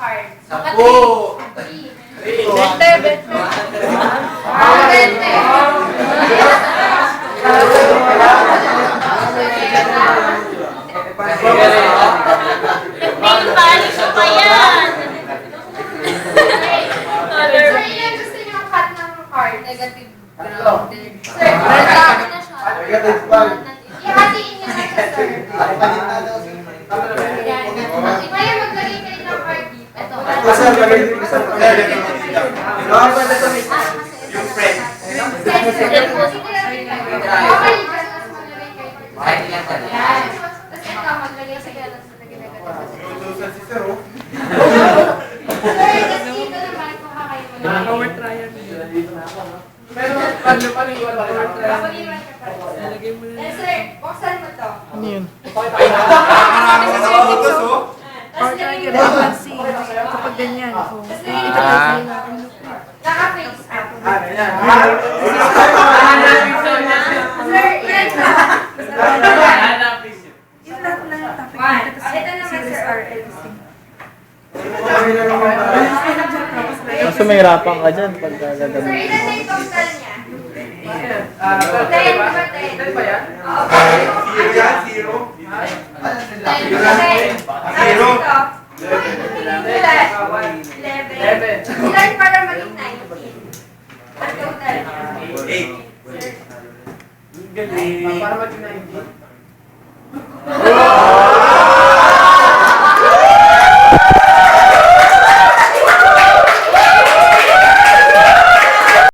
card? Sampu! 20. Nail polish pa yan. Sir, ilan gusto niyo cut ng card? Negative grounded. Sir, Sabi na siya. ihatiin niyo na siya, sir. Ngayon, maglagay kayo ng card dito. Ito. Yung friend. Kahit ilan ka na. Tapos ito, maglagay sa galas na ginagawa. Lutusan si Sir, oh. Sir, tapos dito naman, kung kakayo mo na. Power trial. Pero paano iwan ba? Kapag iwan ka pa. Lagay mo na. Sir, buksan mo to. Ano yun? Tapos Power lagay trial. mo. Kasi kapag ganyan. Oh. Tapos Ito lagay mo. kasi natin. Naka-face up. Yan. Sir, yan na. Yung lahat na yung topic One. nito. Tapos Ito naman, series sir. are everything. Kaso may rapang ka dyan pagka Sir, gagawin. ilan na yung total niya? Ten ba yan? Oo. Zero yan, zero. Zero. Ilan para maging 19? Ang total niya. 8. Para mag-90.